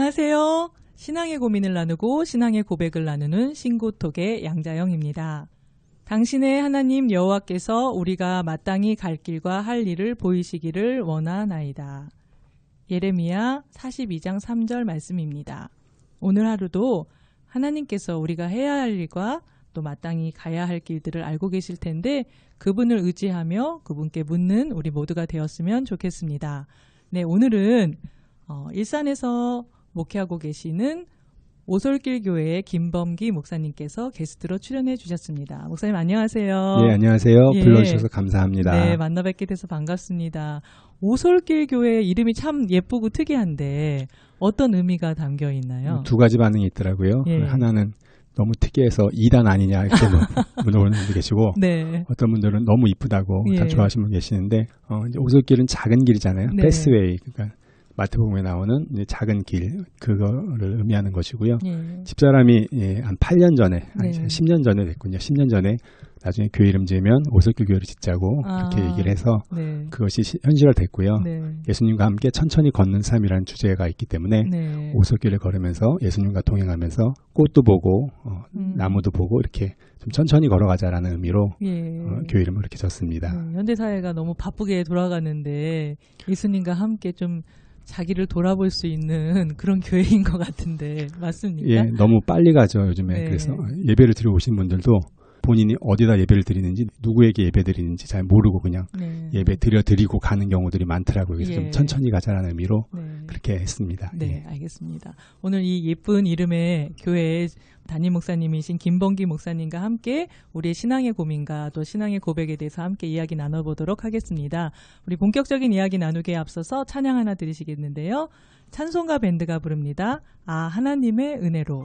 안녕하세요. 신앙의 고민을 나누고 신앙의 고백을 나누는 신구톡의 양자영입니다. 당신의 하나님 여호와께서 우리가 마땅히 갈 길과 할 일을 보이시기를 원하나이다. 예레미야 42장 3절 말씀입니다. 오늘 하루도 하나님께서 우리가 해야 할 일과 또 마땅히 가야 할 길들을 알고 계실 텐데 그분을 의지하며 그분께 묻는 우리 모두가 되었으면 좋겠습니다. 네, 오늘은 일산에서 목회하고 계시는 오솔길 교회의 김범기 목사님께서 게스트로 출연해 주셨습니다. 목사님 안녕하세요. 네, 안녕하세요. 예. 불러주셔서 감사합니다. 네, 만나 뵙게 돼서 반갑습니다. 오솔길 교회 이름이 참 예쁘고 특이한데 어떤 의미가 담겨 있나요? 두 가지 반응이 있더라고요. 예. 하나는 너무 특이해서 2단 아니냐 이렇게 물어보는 분도 계시고 네. 어떤 분들은 너무 이쁘다고 예. 다 좋아하시는 분 계시는데 이제 오솔길은 작은 길이잖아요. 네. 패스웨이, 그러니까 마태복음에 나오는 이제 작은 길, 그거를 의미하는 것이고요. 예. 집사람이 한 8년 전에, 네. 10년 전에 됐군요. 10년 전에 나중에 교회 이름 지으면 오솔길 교회를 짓자고 그렇게 얘기를 해서 네. 그것이 현실화됐고요. 네. 예수님과 함께 천천히 걷는 삶이라는 주제가 있기 때문에 네. 오솔길을 걸으면서 예수님과 동행하면서 꽃도 보고 나무도 보고 이렇게 좀 천천히 걸어가자라는 의미로 예. 교회 이름을 이렇게 졌습니다. 네, 현대사회가 너무 바쁘게 돌아가는데 예수님과 함께 좀 자기를 돌아볼 수 있는 그런 교회인 것 같은데 맞습니까? 예, 너무 빨리 가죠 요즘에. 네. 그래서 예배를 드려 오신 분들도 본인이 어디다 예배를 드리는지 누구에게 예배 드리는지 잘 모르고 그냥 네. 예배 드리고 가는 경우들이 많더라고요. 그래서 예. 좀 천천히 가자라는 의미로 네. 그렇게 했습니다. 네, 예. 알겠습니다. 오늘 이 예쁜 이름의 교회의 담임 목사님이신 김범기 목사님과 함께 우리의 신앙의 고민과 또 신앙의 고백에 대해서 함께 이야기 나눠보도록 하겠습니다. 우리 본격적인 이야기 나누기에 앞서서 찬양 하나 들으시겠는데요. 찬송가 밴드가 부릅니다. 아, 하나님의 은혜로.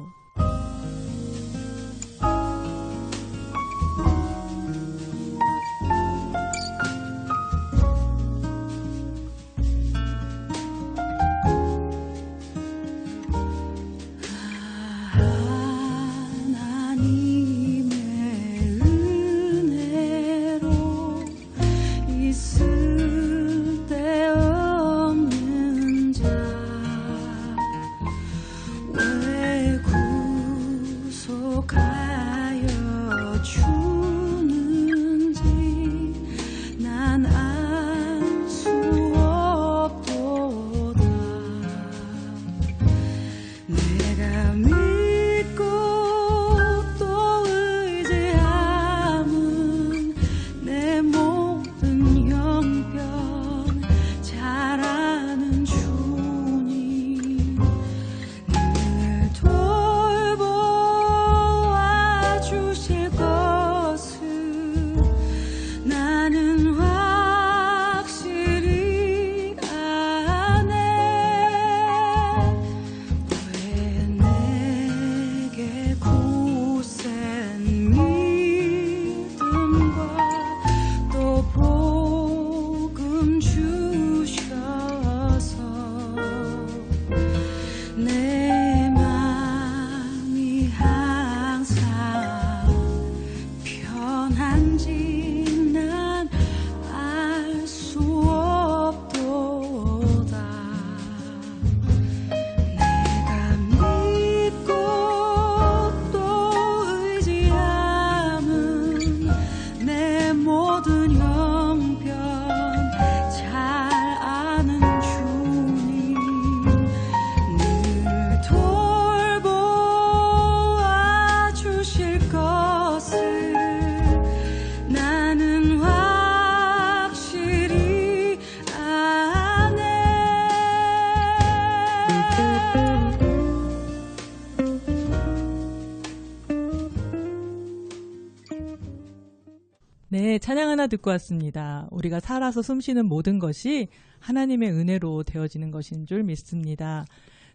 네, 찬양 하나 듣고 왔습니다. 우리가 살아서 숨쉬는 모든 것이 하나님의 은혜로 되어지는 것인 줄 믿습니다.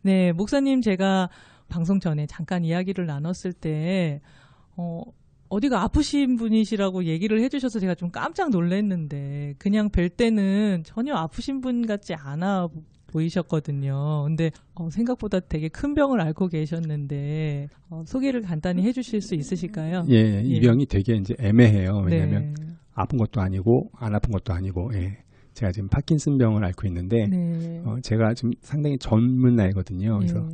네, 목사님 제가 방송 전에 잠깐 이야기를 나눴을 때 어디가 아프신 분이시라고 얘기를 해주셔서 제가 좀 깜짝 놀랐는데 그냥 뵐 때는 전혀 아프신 분 같지 않아 보이셨거든요. 근데 생각보다 되게 큰 병을 앓고 계셨는데 소개를 간단히 해주실 수 있으실까요? 예, 이 병이 되게 이제 애매해요. 왜냐하면 네. 아픈 것도 아니고 안 아픈 것도 아니고, 예. 제가 지금 파킨슨병을 앓고 있는데 네. 제가 지금 상당히 젊은 나이거든요. 그래서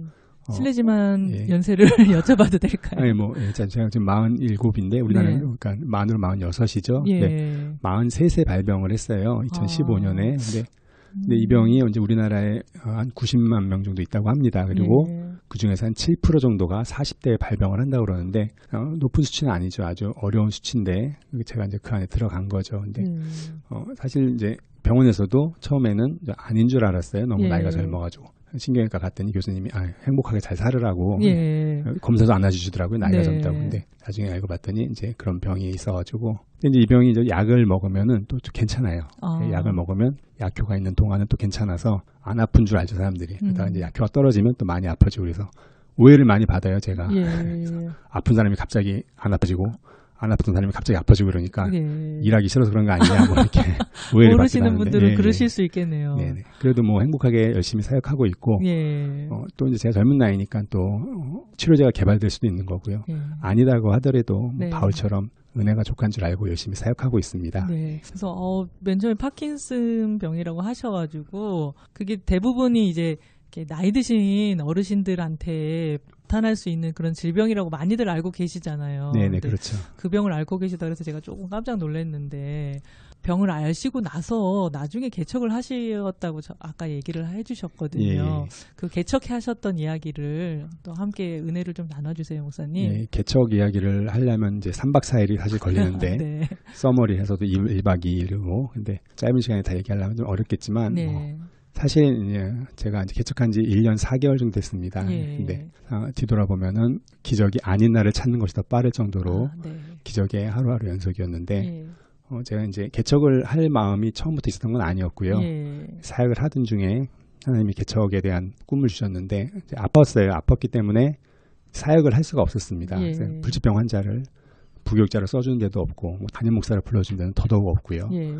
실례지만 예. 연세를 여쭤봐도 될까요? 아니 뭐 제가 지금 47인데 우리나라는 네. 그러니까 만으로 46이죠. 예. 네. 43세 발병을 했어요. 2015년에. 근데 이 병이 이제 우리나라에 한 90만 명 정도 있다고 합니다. 그리고 예. 그 중에서 한 7% 정도가 40대에 발병을 한다고 그러는데 높은 수치는 아니죠. 아주 어려운 수치인데 제가 이제 그 안에 들어간 거죠. 근데 사실 이제 병원에서도 처음에는 아닌 줄 알았어요. 너무 예. 나이가 젊어가지고. 신경외과 갔더니 교수님이 행복하게 잘 살으라고 예. 검사도 안 해주시더라고요. 나이가 네. 젊다고. 근데 나중에 알고 봤더니 이제 그런 병이 있어가지고 근데 이제 이 병이 이제 약을 먹으면은 또 괜찮아요. 약을 먹으면 약효가 있는 동안은 또 괜찮아서 안 아픈 줄 알죠 사람들이. 그러다가 이제 약효가 떨어지면 또 많이 아파지고 그래서 오해를 많이 받아요 제가. 예. 아픈 사람이 갑자기 안 아파지고 안 아프던 사람이 갑자기 아파지고 그러니까 예. 일하기 싫어서 그런 거 아니냐 뭐 이렇게 오해를 모르시는 받기도 분들은 하는데. 그러실 수 있겠네요. 네네. 그래도 뭐 행복하게 열심히 사역하고 있고 예. 또 이제 제가 젊은 나이니까 또 치료제가 개발될 수도 있는 거고요. 예. 아니다고 하더라도 뭐 네. 바울처럼 은혜가 족한 줄 알고 열심히 사역하고 있습니다. 네. 그래서 맨 처음에 파킨슨 병이라고 하셔가지고 그게 대부분이 이제 이렇게 나이 드신 어르신들한테 나타날 수 있는 그런 질병이라고 많이들 알고 계시잖아요. 네네, 그렇죠. 그 병을 앓고 계시다 그래서 제가 조금 깜짝 놀랐는데 병을 앓으시고 나서 나중에 개척을 하셨다고 아까 얘기를 해주셨거든요. 예. 그 개척하셨던 이야기를 또 함께 은혜를 좀 나눠주세요, 목사님. 예, 개척 이야기를 하려면 이제 3박 4일이 사실 걸리는데 네. 서머리 해서도 1박 2일이고 근데 짧은 시간에 다 얘기하려면 좀 어렵겠지만 네. 사실 제가 이제 개척한 지 1년 4개월 정도 됐습니다. 예. 근데 뒤돌아보면은 기적이 아닌 날을 찾는 것이 더 빠를 정도로 네. 기적의 하루하루 연속이었는데 예. 제가 이제 개척을 할 마음이 처음부터 있었던 건 아니었고요. 예. 사역을 하던 중에 하나님이 개척에 대한 꿈을 주셨는데 이제 아팠어요. 아팠기 때문에 사역을 할 수가 없었습니다. 예. 그래서 불치병 환자를 부교육자를 써주는 데도 없고 뭐 담임 목사를 불러주는 데는 더더욱 없고요. 예.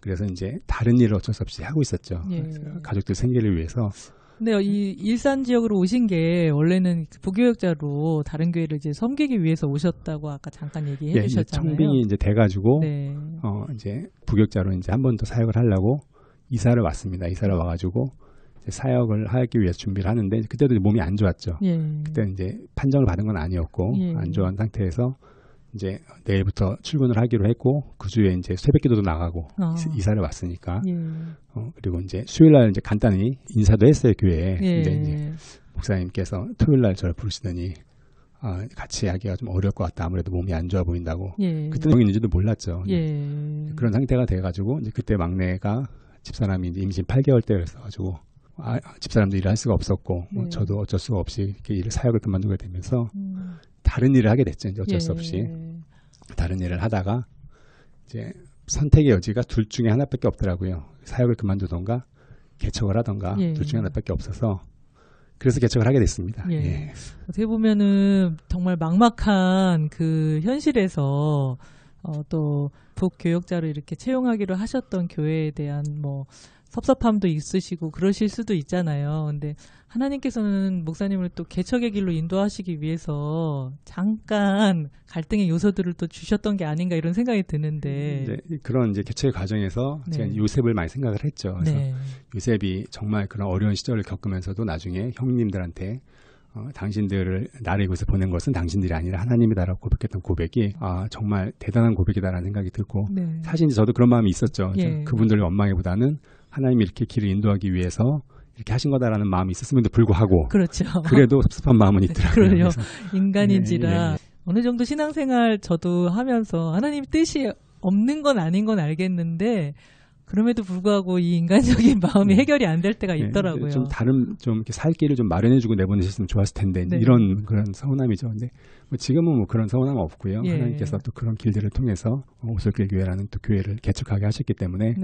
그래서 이제 다른 일을 어쩔 수 없이 하고 있었죠. 예. 가족들 생계를 위해서. 근데 이 일산 지역으로 오신 게 원래는 부교육자로 다른 교회를 이제 섬기기 위해서 오셨다고 아까 잠깐 얘기해 예, 주셨잖아요. 청빙이 이제 돼가지고 네. 이제 부교육자로 이제 한 번 더 사역을 하려고 이사를 왔습니다. 이사를 와가지고 이제 사역을 하기 위해서 준비를 하는데 그때도 몸이 안 좋았죠. 예. 그때 이제 판정을 받은 건 아니었고 예. 안 좋은 상태에서 이제 내일부터 출근을 하기로 했고 그 주에 이제 새벽기도도 나가고 이사를 왔으니까 예. 그리고 이제 수요일날 이제 간단히 인사도 했어요 교회에. 예. 근데 이제 목사님께서 토요일날 저를 부르시더니 같이 하기가 좀 어려울 것 같다. 아무래도 몸이 안 좋아 보인다고. 예. 그때 병이 있는지도 몰랐죠. 예. 그런 상태가 돼가지고 이제 그때 막내가 집사람이 이제 임신 8개월 때였어가지고 집사람도 일을 할 수가 없었고 뭐 저도 어쩔 수가 없이 이렇게 사역을 그만두게 되면서 다른 일을 하게 됐죠. 이제 어쩔 수 없이 다른 일을 하다가 이제 선택의 여지가 둘 중에 하나밖에 없더라고요. 사역을 그만두던가 개척을 하던가 둘 중에 하나밖에 없어서 그래서 개척을 하게 됐습니다. 예. 예. 어떻게 보면은 정말 막막한 그 현실에서 또 북교역자로 이렇게 채용하기로 하셨던 교회에 대한 뭐 섭섭함도 있으시고 그러실 수도 있잖아요. 근데 하나님께서는 목사님을 또 개척의 길로 인도하시기 위해서 잠깐 갈등의 요소들을 또 주셨던 게 아닌가 이런 생각이 드는데 그런 이제 개척의 과정에서 제가 요셉을 많이 생각을 했죠. 그래서 요셉이 정말 그런 어려운 시절을 겪으면서도 나중에 형님들한테 당신들을 나를 이곳에 보낸 것은 당신들이 아니라 하나님이다라고 고백했던 고백이 정말 대단한 고백이다라는 생각이 들고 사실 저도 그런 마음이 있었죠. 그분들을 원망해보다는 하나님이 이렇게 길을 인도하기 위해서 이렇게 하신 거다라는 마음이 있었음에도 불구하고 그렇죠. 그래도 섭섭한 마음은 있더라고요. 그래요. 인간인지라 어느 정도 신앙생활 저도 하면서 하나님 뜻이 없는 건 아닌 건 알겠는데 그럼에도 불구하고 이 인간적인 마음이 해결이 안 될 때가 있더라고요. 좀 다른 좀 이렇게 살 길을 좀 마련해주고 내보내셨으면 좋았을 텐데 이런 그런 서운함이죠. 근데 지금은 뭐 그런 서운함 없고요. 하나님께서 또 그런 길들을 통해서 오솔길 교회라는 또 교회를 개척하게 하셨기 때문에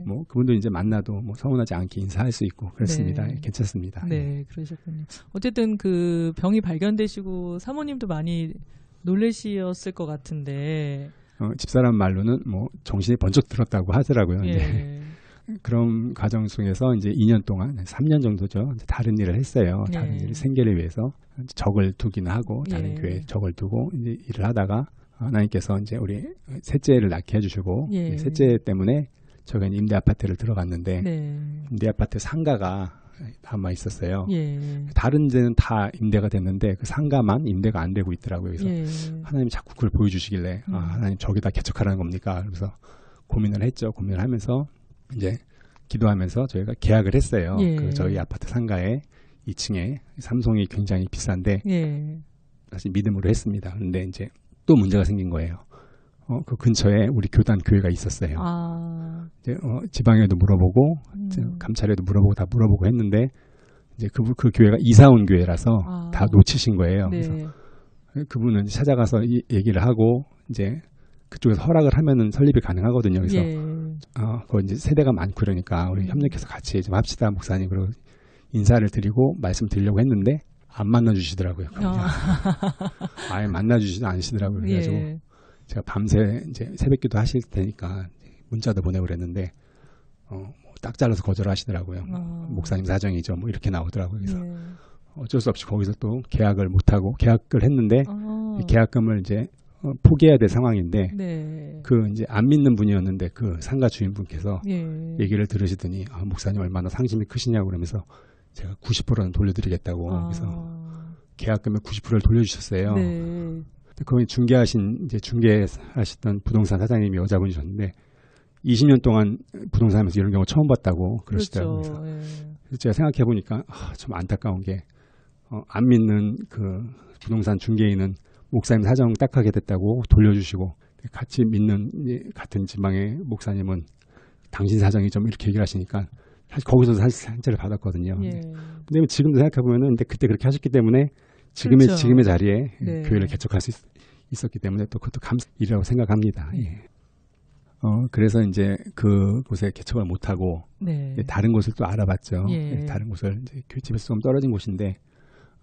뭐 그분도 이제 만나도 뭐 서운하지 않게 인사할 수 있고 그렇습니다. 괜찮습니다. 네, 그러셨군요. 어쨌든 그 병이 발견되시고 사모님도 많이 놀라셨을 것 같은데. 집사람 말로는 뭐 정신이 번쩍 들었다고 하더라고요. 그런 과정 속에서 이제 2년 동안 3년 정도죠. 이제 다른 일을 했어요. 다른 일을 생계를 위해서 적을 두기는 하고 다른 교회에 적을 두고 이제 일을 하다가 하나님께서 이제 우리 셋째를 낳게 해주시고 셋째 때문에 저희가 임대 아파트를 들어갔는데 네. 임대 아파트 상가가 남아 있었어요. 예. 다른 데는 다 임대가 됐는데 그 상가만 임대가 안 되고 있더라고요. 그래서 예. 하나님이 자꾸 그걸 보여주시길래 하나님 저기다 개척하라는 겁니까? 그래서 고민을 했죠. 고민을 하면서 이제 기도하면서 저희가 계약을 했어요. 예. 그 저희 아파트 상가에 2층에 삼성이 굉장히 비싼데 예. 사실 믿음으로 했습니다. 그런데 이제 또 문제가 생긴 거예요. 그 근처에 우리 교단 교회가 있었어요. 아. 이제 지방에도 물어보고 감찰에도 물어보고 다 물어보고 했는데 이제 그 교회가 이사 온 교회라서 다 놓치신 거예요. 네. 그래서 그분은 찾아가서 얘기를 하고 이제 그쪽에서 허락을 하면은 설립이 가능하거든요. 그래서 예. 거기 이제 세대가 많고 그러니까 우리 협력해서 같이 좀 합시다 목사님. 그리고 인사를 드리고 말씀드리려고 했는데 안 만나주시더라고요. 아예 만나주시지 않으시더라고요. 그래가지고 예. 제가 밤새 이제 새벽기도 하실 테니까 문자도 보내고 그랬는데 딱 잘라서 거절하시더라고요. 목사님 사정이죠. 뭐 이렇게 나오더라고요. 그래서 예. 어쩔 수 없이 거기서 또 계약을 못하고 계약을 했는데 이 계약금을 이제 포기해야 될 상황인데 네. 그 이제 안 믿는 분이었는데 그 상가 주인분께서 예. 얘기를 들으시더니 목사님 얼마나 상심이 크시냐고 그러면서 제가 90%는 돌려드리겠다고 그래서 계약금의 90%를 돌려주셨어요. 네. 거기 중개하시던 부동산 사장님이 여자분이셨는데 20년 동안 부동산 하면서 이런 경우 처음 봤다고 그러시더라고요. 그렇죠. 그래서 제가 생각해 보니까 좀 안타까운 게 안 믿는 그 부동산 중개인은 목사님 사정 딱하게 됐다고 돌려주시고 같이 믿는 같은 지방의 목사님은 당신 사정이 좀 이렇게 얘기를 하시니까 사실 거기서 사실 상처를 받았거든요. 예. 근데 지금도 생각해 보면은 근데 그때 그렇게 하셨기 때문에 지금의 자리에 네. 교회를 개척할 수 있었기 때문에 또 그것도 감사이라고 생각합니다. 예. 그래서 이제 그곳에 개척을 못하고 네. 다른 곳을 또 알아봤죠. 예. 다른 곳을 이제 집에서 좀 떨어진 곳인데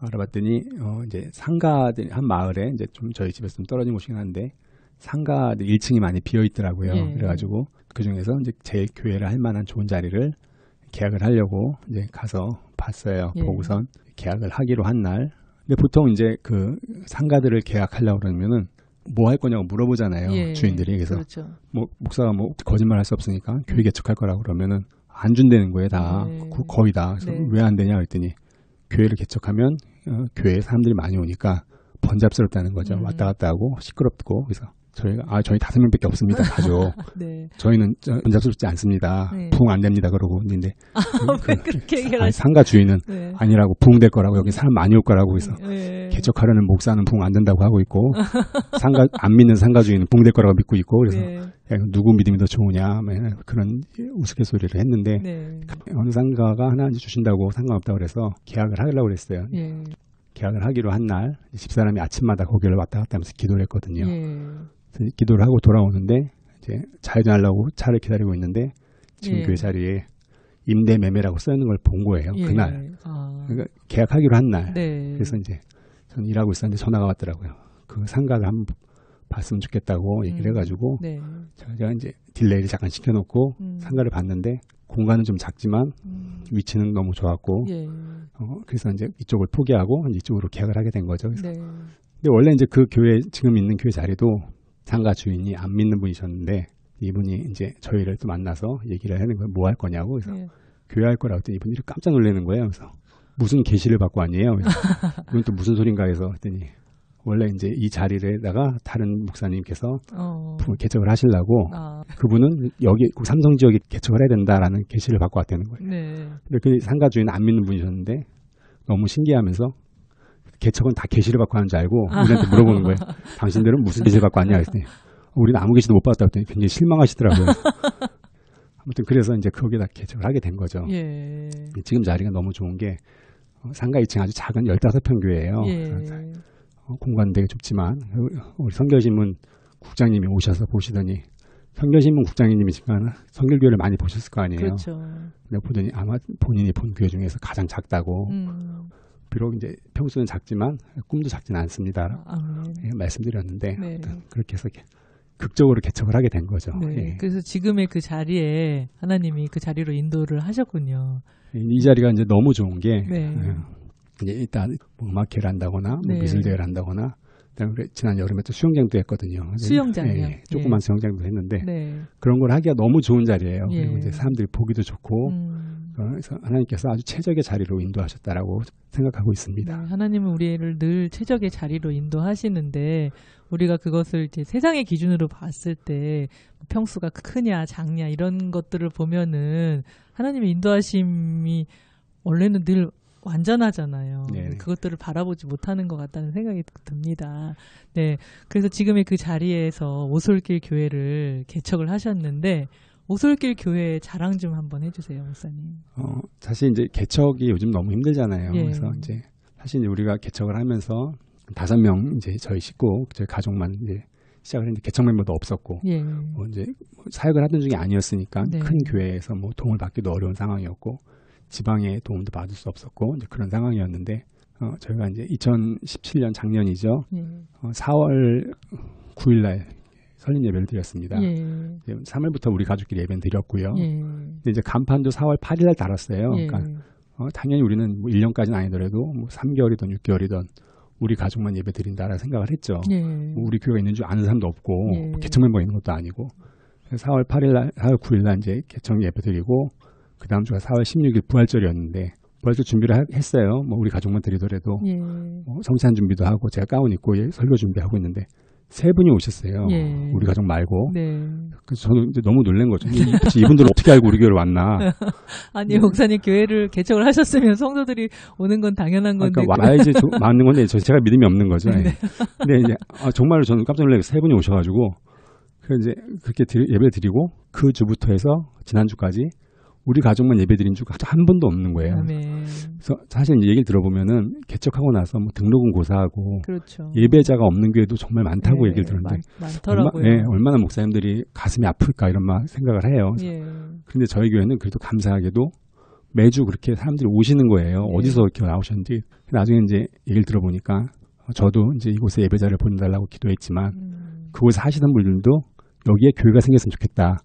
알아봤더니 이제 상가들 한 마을에 이제 좀 저희 집에서 좀 떨어진 곳이긴 한데 상가 1층이 많이 비어 있더라고요. 예. 그래가지고 그 중에서 이제 제 교회를 할 만한 좋은 자리를 계약을 하려고 이제 가서 봤어요. 예. 보고선 계약을 하기로 한 날. 근데 보통 이제 그 상가들을 계약하려고 그러면은 뭐 할 거냐고 물어보잖아요. 예. 주인들이. 그래서 그렇죠. 뭐 목사가 뭐 거짓말 할 수 없으니까 교회 개척할 거라고 그러면은 안 준다는 거예요. 다. 네. 거의 다. 그래서 네. 왜 안 되냐 그랬더니 교회를 개척하면 교회에 사람들이 많이 오니까 번잡스럽다는 거죠. 왔다 갔다 하고 시끄럽고. 그래서 저희가 저희 5명밖에 없습니다. 가죠. 네. 저희는 번잡스럽지 않습니다. 네. 부흥 안 됩니다. 그러고 있는데 왜 그렇게 얘기를 하시? 상가 주인은 네. 아니라고 부흥될 거라고 여기 사람 많이 올 거라고 해서 네. 개척하려는 목사는 부흥 안 된다고 하고 있고 안 믿는 상가 주인은 부흥될 거라고 믿고 있고 그래서 네. 야, 누구 믿음이 더 좋으냐 그런 우스갯소리를 했는데 네. 어느 상가가 하나 주신다고 상관없다고 그래서 계약을 하려고 그랬어요. 예. 계약을 하기로 한 날 집사람이 아침마다 거기를 왔다 갔다 하면서 기도를 했거든요. 예. 그래서 기도를 하고 돌아오는데 이제 좌회전하려고 차를 기다리고 있는데 지금 예. 그 자리에 임대 매매라고 써 있는 걸 본 거예요. 예. 그날. 그러니까 계약하기로 한 날. 네. 그래서 이제 전 일하고 있었는데 전화가 왔더라고요. 그 상가를 한번 봤으면 좋겠다고 얘기를 해가지고 네. 제가 이제 딜레이를 잠깐 시켜놓고 상가를 봤는데 공간은 좀 작지만 위치는 너무 좋았고 예. 그래서 이제 이쪽을 포기하고 이쪽으로 계약을 하게 된 거죠. 그래서 네. 근데 원래 이제 그 교회 지금 있는 교회 자리도 상가 주인이 안 믿는 분이셨는데 이분이 이제 저희를 또 만나서 얘기를 하는 거예요. 뭐 할 거냐고. 그래서 예. 교회 할 거라고 했더니 이분이 깜짝 놀라는 거예요. 그래서 무슨 계시를 받고 왔니에요? 이건 또 무슨 소린가 해서 했더니 원래 이제 이 자리에다가 다른 목사님께서 개척을 하시려고 그분은 여기 삼성 지역에 개척을 해야 된다라는 계시를 받고 왔다는 거예요. 네. 근데 그 상가 주인은 안 믿는 분이셨는데 너무 신기하면서 개척은 다 계시를 받고 하는 줄 알고 우리한테 물어보는 거예요. 당신들은 무슨 계시를 받고 왔냐 그랬더니 우리는 아무 계시도 못 받았다고 했더니 굉장히 실망하시더라고요. 아무튼 그래서 이제 거기다 개척을 하게 된 거죠. 예. 지금 자리가 너무 좋은 게 상가 2층 아주 작은 15평 교회예요. 예. 공간 되게 좁지만 우리 선교신문 국장님이 오셔서 보시더니 선교신문 국장님이시니까 선교교회를 많이 보셨을 거 아니에요. 그렇죠. 근데 보더니 아마 본인이 본 교회 중에서 가장 작다고 비록 이제 평수는 작지만 꿈도 작진 않습니다. 말씀드렸는데 네. 그렇게 해서 극적으로 개척을 하게 된 거죠. 네. 예. 그래서 지금의 그 자리에 하나님이 그 자리로 인도를 하셨군요. 이 자리가 이제 너무 좋은 게 네. 이제 일단 뭐 음악회를 한다거나 뭐 네. 미술대회를 한다거나 그다음에 지난 여름에 또 수영장도 했거든요. 수영장이요? 예, 조그만 수영장도 했는데 네. 그런 걸 하기가 너무 좋은 자리예요. 예. 그리고 이제 사람들이 보기도 좋고 그래서 하나님께서 아주 최적의 자리로 인도하셨다라고 생각하고 있습니다. 네, 하나님은 우리를 늘 최적의 자리로 인도하시는데 우리가 그것을 이제 세상의 기준으로 봤을 때 평수가 크냐 작냐 이런 것들을 보면은 하나님의 인도하심이 원래는 늘 완전하잖아요. 네. 그것들을 바라보지 못하는 것 같다는 생각이 듭니다. 네, 그래서 지금의 그 자리에서 오솔길 교회를 개척을 하셨는데 오솔길 교회 자랑 좀 한번 해주세요, 목사님. 사실 이제 개척이 요즘 너무 힘들잖아요. 예. 그래서 이제 사실 이제 우리가 개척을 하면서 5명 이제 저희 식구, 저희 가족만 이제 시작을 했는데 개척 멤버도 없었고, 예. 뭐 이제 사역을 하던 중이 아니었으니까 네. 큰 교회에서 뭐 도움을 받기도 어려운 상황이었고, 지방의 도움도 받을 수 없었고 이제 그런 상황이었는데 저희가 이제 2017년 작년이죠. 예. 4월 9일날 설립 예배를 드렸습니다. 예. 이제 3월부터 우리 가족끼리 예배는 드렸고요. 예. 근데 이제 간판도 4월 8일날 달았어요. 예. 그러니까 당연히 우리는 뭐 1년까지는 아니더라도 뭐 3개월이든 6개월이든 우리 가족만 예배 드린다라고 생각을 했죠. 예. 뭐 우리 교회가 있는 줄 아는 사람도 없고 예. 뭐 개척 멤버가 있는 것도 아니고 4월 9일날 이제 개척 예배 드리고 그 다음 주가 4월 16일 부활절이었는데 부활절 준비를 했어요. 뭐 우리 가족만 드리더라도 예. 성찬 준비도 하고 제가 가운 입고 설교 준비하고 있는데 3분이 오셨어요. 예. 우리 가족 말고. 네. 그래서 저는 이제 너무 놀란 거죠. 이분들 어떻게 알고 우리 교회를 왔나. 아니 목사님 교회를 개척을 하셨으면 성도들이 오는 건 당연한 건데. 그러니까 와야지 맞는 건데 제가 믿음이 없는 거죠. 네. 근데 이제 정말로 저는 깜짝 놀라게 3분이 오셔가지고 그래서 이제 그렇게 예배 드리고 그 주부터 해서 지난주까지 우리 가족만 예배드린 주가 한 번도 없는 거예요. 아멘. 그래서 사실 이제 얘기를 들어보면은 개척하고 나서 뭐 등록은 고사하고 그렇죠. 예배자가 없는 교회도 정말 많다고 얘기를 들었는데 많더라고요. 얼마나 목사님들이 가슴이 아플까 이런 막 생각을 해요. 예. 그런데 저희 교회는 그래도 감사하게도 매주 그렇게 사람들이 오시는 거예요. 예. 어디서 이렇게 나오셨는지. 나중에 이제 얘기를 들어보니까 저도 이제 이곳에 예배자를 보내달라고 기도했지만 그곳에 하시던 분들도 여기에 교회가 생겼으면 좋겠다.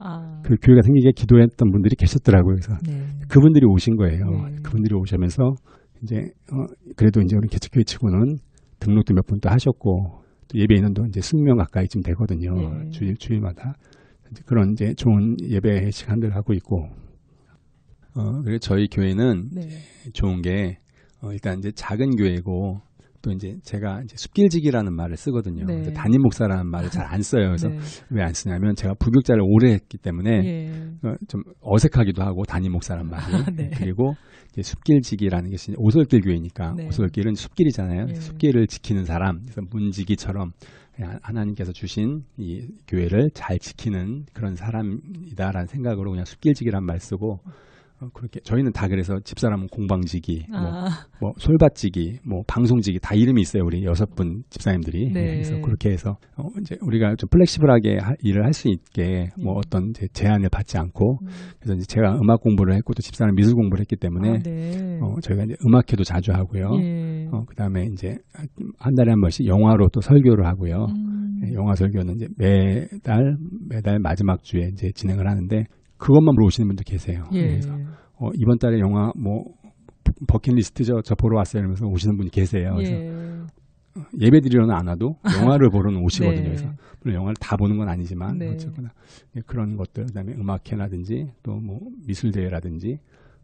그 교회가 생기게 기도했던 분들이 계셨더라고요. 그래서 네. 그분들이 오신 거예요. 네. 그분들이 오시면서 이제 그래도 이제 우리 개척교회 치고는 등록도 몇 분 또 하셨고 또 예배 인원도 이제 20명 가까이쯤 되거든요. 네. 주일마다 이제 그런 이제 좋은 예배 시간들 하고 있고. 그래서 저희 교회는 네. 좋은 게 일단 이제 작은 교회고. 또 이제 제가 이제 숲길지기라는 말을 쓰거든요. 네. 그래서 담임 목사라는 말을 잘 안 써요. 그래서 네. 왜 안 쓰냐면 제가 부교자를 오래 했기 때문에 예. 좀 어색하기도 하고 담임 목사란 말이. 네. 그리고 이제 숲길지기라는 것이 오솔길 교회니까 네. 오솔길은 숲길이잖아요. 예. 숲길을 지키는 사람. 그래서 문지기처럼 하나님께서 주신 이 교회를 잘 지키는 그런 사람이다라는 생각으로 그냥 숲길지기란 말 쓰고. 그렇게 저희는 다 그래서 집사람은 공방지기, 뭐 솔밭지기, 뭐 방송지기 다 이름이 있어요. 우리 6분 집사님들이. 네. 그래서 그렇게 해서 이제 우리가 좀 플렉시블하게 일을 할 수 있게 뭐 어떤 제한을 받지 않고 그래서 이제 제가 음악 공부를 했고 또 집사람 미술 공부를 했기 때문에 네. 저희가 이제 음악회도 자주 하고요. 예. 그다음에 이제 한 달에 한 번씩 영화로 또 설교를 하고요. 영화 설교는 이제 매달 마지막 주에 이제 진행을 하는데. 그것만 보러 오시는 분도 계세요. 예. 그래서 이번 달에 영화 뭐 버킷리스트죠. 저 보러 왔어요. 이러면서 오시는 분이 계세요. 그래서 예배 드리러는 안 와도 영화를 보러는 오시거든요. 네. 그래서 물론 영화를 다 보는 건 아니지만 네. 어쨌거나 그런 것들 그다음에 음악회라든지 또 뭐 미술대회라든지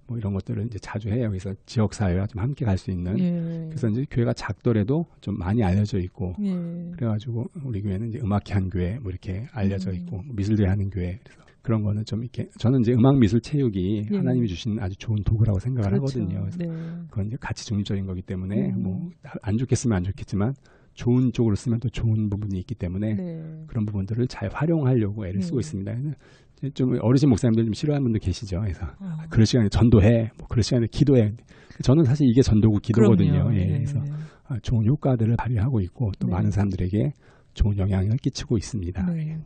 뭐 이런 것들을 이제 자주 해요. 그래서 지역 사회와 좀 함께 갈 수 있는. 예. 그래서 이제 교회가 작더라도 좀 많이 알려져 있고. 예. 그래가지고 우리 교회는 이제 음악회 한 교회 뭐 이렇게 알려져 있고 미술대회 하는 교회. 그래서 그런 거는 좀 이렇게 저는 이제 음악 미술 체육이 예. 하나님이 주신 아주 좋은 도구라고 생각을 그렇죠. 하거든요. 그래서 네. 그건 이제 가치 중립적인 거기 때문에 뭐 안 좋겠으면 안 좋겠지만 좋은 쪽으로 쓰면 또 좋은 부분이 있기 때문에 네. 그런 부분들을 잘 활용하려고 애를 쓰고 있습니다. 좀 어르신 목사님들 좀 싫어하는 분들 계시죠. 그래서 그럴 시간에 전도해, 뭐 그럴 시간에 기도해. 저는 사실 이게 전도고 기도거든요. 예. 그래서 좋은 효과들을 발휘하고 있고 또 네. 많은 사람들에게 좋은 영향을 끼치고 있습니다. 네.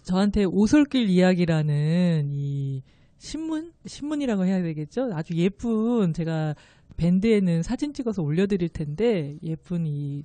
저한테 오솔길 이야기라는 이 신문이라고 해야 되겠죠? 아주 예쁜 제가 밴드에는 사진 찍어서 올려드릴 텐데 예쁜 이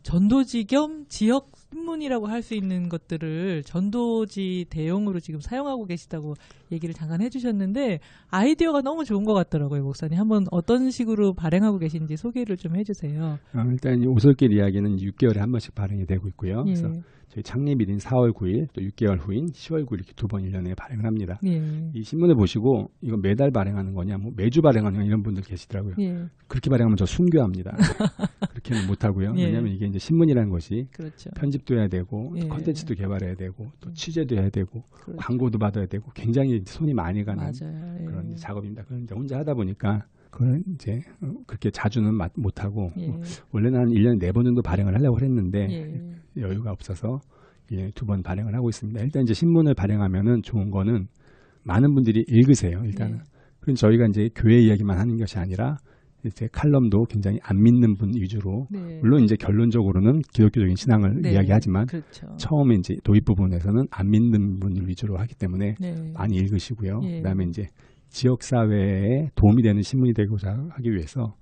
전도지 겸 지역 신문이라고 할 수 있는 것들을 전도지 대용으로 지금 사용하고 계시다고 얘기를 잠깐 해주셨는데 아이디어가 너무 좋은 것 같더라고요, 목사님. 한번 어떤 식으로 발행하고 계신지 소개를 좀 해주세요. 일단 이 오솔길 이야기는 6개월에 한 번씩 발행이 되고 있고요. 예. 그래서 저희 창립일인 4월 9일 또 6개월 후인 10월 9일 이렇게 2번 1년에 발행을 합니다. 예. 이 신문을 보시고 이거 매달 발행하는 거냐, 뭐 매주 발행하는 거냐 이런 분들 계시더라고요. 예. 그렇게 발행하면 저 순교합니다. 그렇게는 못하고요. 예. 왜냐하면 이게 이제 신문이라는 것이 그렇죠. 편집도 해야 되고 예. 컨텐츠도 개발해야 되고 또 취재도 해야 되고 그렇죠. 광고도 받아야 되고 굉장히 손이 많이 가는 맞아요. 예. 그런 작업입니다. 그런 이제 혼자 하다 보니까 그건 이제 그렇게 자주는 못하고 예. 원래는 한 1년에 4번 정도 발행을 하려고 했는데 예. 여유가 없어서 1년에 2번 발행을 하고 있습니다. 일단 이제 신문을 발행하면은 좋은 거는 많은 분들이 읽으세요. 일단은. 예. 그럼 저희가 이제 교회 이야기만 하는 것이 아니라 이제 칼럼도 굉장히 안 믿는 분 위주로 네. 물론 이제 결론적으로는 기독교적인 신앙을 네. 이야기하지만 그렇죠. 처음에 이제 도입 부분에서는 안 믿는 분을 위주로 하기 때문에 네. 많이 읽으시고요. 예. 그다음에 이제 지역 사회에 도움이 되는 신문이 되고자 하기 위해서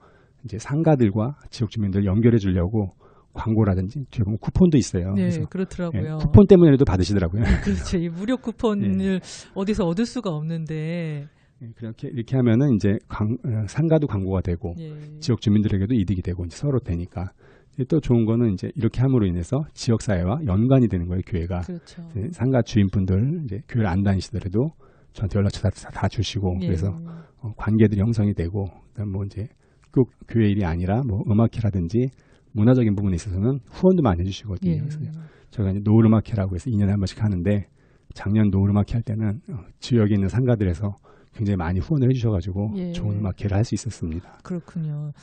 이제 상가들과 지역 주민들을 연결해 주려고 광고라든지 뒤에 보면 쿠폰도 있어요. 네, 그래서 그렇더라고요. 쿠폰 때문에라도 받으시더라고요. 그렇죠. 이 무료 쿠폰을 어디서 얻을 수가 없는데. 이렇게 하면은 이제 상가도 광고가 되고 예. 지역 주민들에게도 이득이 되고 이제 서로 되니까 또 좋은 거는 이제 이렇게 함으로 인해서 지역 사회와 연관이 되는 거예요. 교회가. 그렇죠. 상가 주인분들 이제 교회를 안 다니시더라도 저한테 연락처 다 주시고 예. 그래서 관계들이 형성이 되고 그다음 뭐 이제 꼭 교회 일이 아니라 뭐 음악회라든지 문화적인 부분에 있어서는 후원도 많이 해주시거든요. 예. 그래서 저희가 이제 노을음악회라고 해서 2년에 한 번씩 하는데 작년 노을음악회 할 때는 지역에 있는 상가들에서 굉장히 많이 후원을 해주셔가지고 예. 좋은 음악회를 할 수 있었습니다. 그렇군요.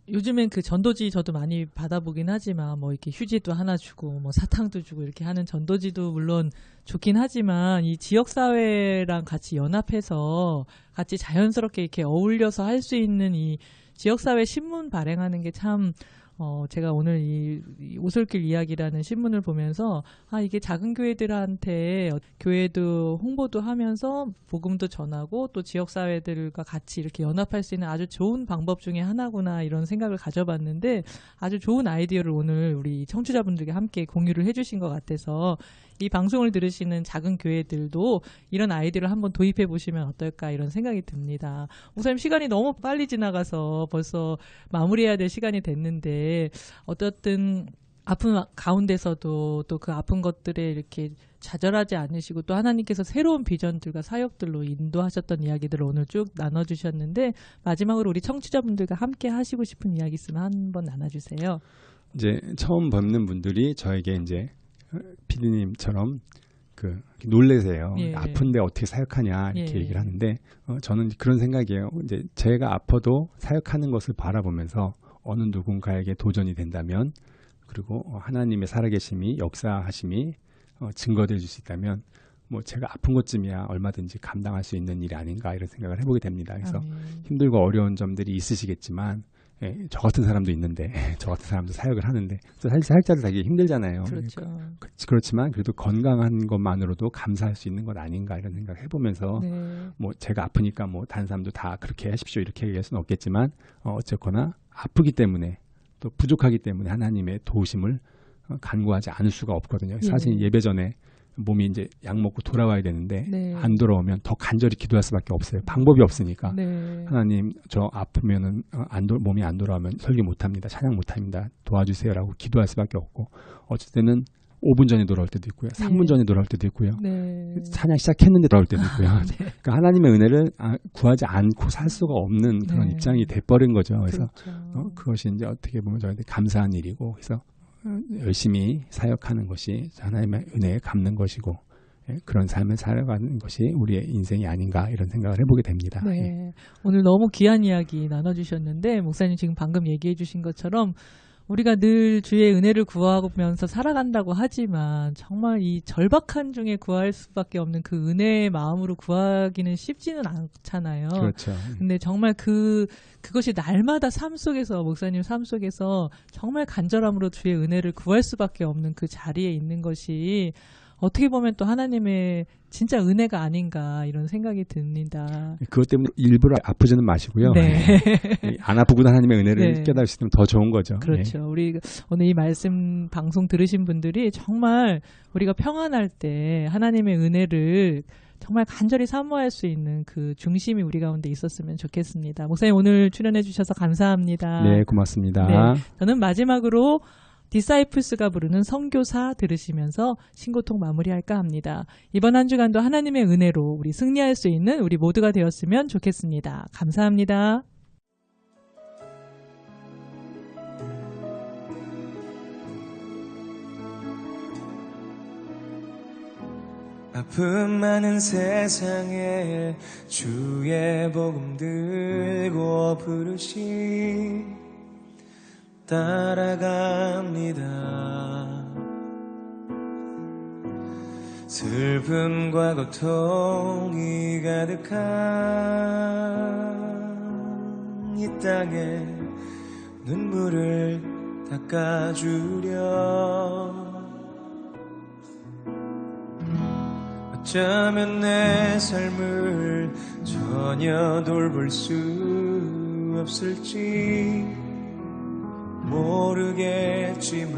요즘엔 그 전도지 저도 많이 받아보긴 하지만 뭐 이렇게 휴지도 하나 주고 뭐 사탕도 주고 이렇게 하는 전도지도 물론 좋긴 하지만 이 지역 사회랑 같이 연합해서 같이 자연스럽게 이렇게 어울려서 할 수 있는 이 지역 사회 신문 발행하는 게 참 제가 오늘 이 오솔길 이야기라는 신문을 보면서 이게 작은 교회들한테 교회도 홍보도 하면서 복음도 전하고 또 지역사회들과 같이 이렇게 연합할 수 있는 아주 좋은 방법 중에 하나구나 이런 생각을 가져봤는데 아주 좋은 아이디어를 오늘 우리 청취자분들께 함께 공유를 해주신 것 같아서 이 방송을 들으시는 작은 교회들도 이런 아이디어를 한번 도입해 보시면 어떨까 이런 생각이 듭니다. 목사님 시간이 너무 빨리 지나가서 벌써 마무리해야 될 시간이 됐는데 어떻든 아픈 가운데서도 또 그 아픈 것들에 이렇게 좌절하지 않으시고 또 하나님께서 새로운 비전들과 사역들로 인도하셨던 이야기들을 오늘 쭉 나눠주셨는데 마지막으로 우리 청취자분들과 함께 하시고 싶은 이야기 있으면 한번 나눠주세요. 이제 처음 뵙는 분들이 저에게 이제 피디님처럼 놀래세요. 예. 아픈데 어떻게 사역하냐 이렇게 예. 얘기를 하는데 저는 그런 생각이에요. 이제 제가 아파도 사역하는 것을 바라보면서 어느 누군가에게 도전이 된다면 그리고 하나님의 살아계심이 역사하심이 증거될 수 있다면 뭐 제가 아픈 것쯤이야 얼마든지 감당할 수 있는 일이 아닌가 이런 생각을 해보게 됩니다. 그래서 힘들고 어려운 점들이 있으시겠지만 저 같은 사람도 있는데 저 같은 사람도 사역을 하는데 사실 사역자들 되게 힘들잖아요. 그렇죠. 그렇지만 그래도 건강한 것만으로도 감사할 수 있는 것 아닌가 이런 생각을 해보면서 뭐 제가 아프니까 뭐 다른 사람도 다 그렇게 하십시오 이렇게 얘기할 수는 없겠지만 어쨌거나 아프기 때문에 또 부족하기 때문에 하나님의 도우심을 간구하지 않을 수가 없거든요. 사실 예배 전에 몸이 이제 약 먹고 돌아와야 되는데 안 돌아오면 더 간절히 기도할 수밖에 없어요. 방법이 없으니까. 하나님 저 아프면은 몸이 안 돌아오면 설교 못합니다. 찬양 못합니다. 도와주세요라고 기도할 수밖에 없고 어쩔 때는 5분 전에 돌아올 때도 있고요. 3분 전에 돌아올 때도 있고요. 찬양 시작했는데 돌아올 때도 있고요. 그러니까 하나님의 은혜를 구하지 않고 살 수가 없는 그런 입장이 돼버린 거죠. 그래서 그것이 이제 어떻게 보면 저한테 감사한 일이고 그래서 열심히 사역하는 것이 하나님의 은혜에 갚는 것이고 그런 삶을 살아가는 것이 우리의 인생이 아닌가 이런 생각을 해보게 됩니다. 네. 오늘 너무 귀한 이야기 나눠주셨는데 목사님 지금 방금 얘기해 주신 것처럼 우리가 늘 주의 은혜를 구하면서 살아간다고 하지만 정말 이 절박한 중에 구할 수밖에 없는 그 은혜의 마음으로 구하기는 쉽지는 않잖아요. 그렇죠. 근데 정말 그것이 날마다 삶 속에서 목사님 삶 속에서 정말 간절함으로 주의 은혜를 구할 수밖에 없는 그 자리에 있는 것이 어떻게 보면 또 하나님의 진짜 은혜가 아닌가 이런 생각이 듭니다. 그것 때문에 일부러 아프지는 마시고요. 안 아프고도 하나님의 은혜를 깨달을 수 있으면 더 좋은 거죠. 그렇죠. 우리 오늘 이 말씀 방송 들으신 분들이 정말 우리가 평안할 때 하나님의 은혜를 정말 간절히 사모할 수 있는 그 중심이 우리 가운데 있었으면 좋겠습니다. 목사님 오늘 출연해 주셔서 감사합니다. 네, 고맙습니다. 네, 저는 마지막으로 디사이플스가 부르는 선교사 들으시면서 신고통 마무리할까 합니다. 이번 한 주간도 하나님의 은혜로 우리 승리할 수 있는 우리 모두가 되었으면 좋겠습니다. 감사합니다. 아픔 많은 세상에 주의 복음 들고 부르시 따라갑니다. 슬픔과 고통이 가득한 이 땅에 눈물을 닦아주려 어쩌면 내 삶을 전혀 돌볼 수 없을지 모르겠지만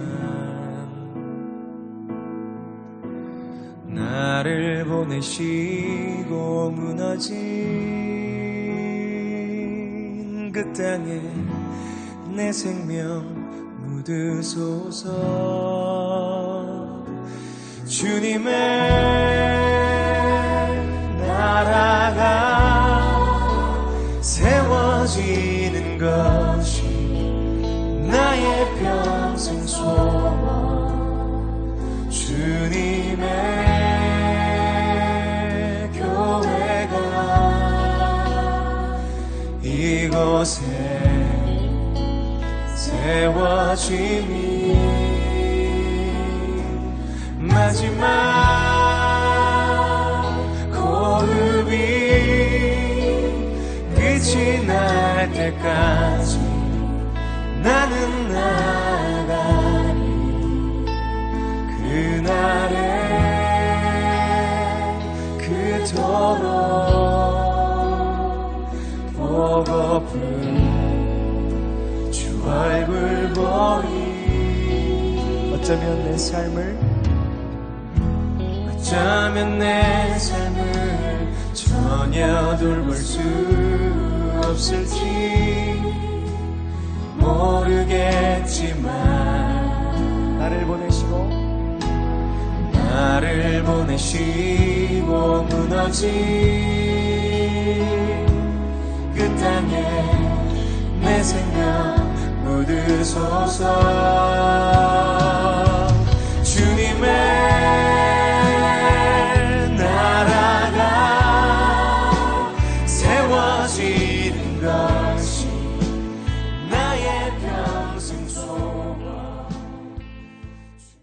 나를 보내시고 무너진 그 땅에 내 생명 묻으소서. 주님의 나라가 세워지는 것이 나의 평생 소원. 주님의 교회가 이곳에 세워짐이 마지막 호흡이 끝이 날 때까지 나는 나가리. 그날에 그토록 보고픈 주 얼굴 보리. 어쩌면 내 삶을 전혀 돌볼 수 없을지 모르겠지만 나를 보내시고 무너진 그 땅에 내 생명 묻으소서.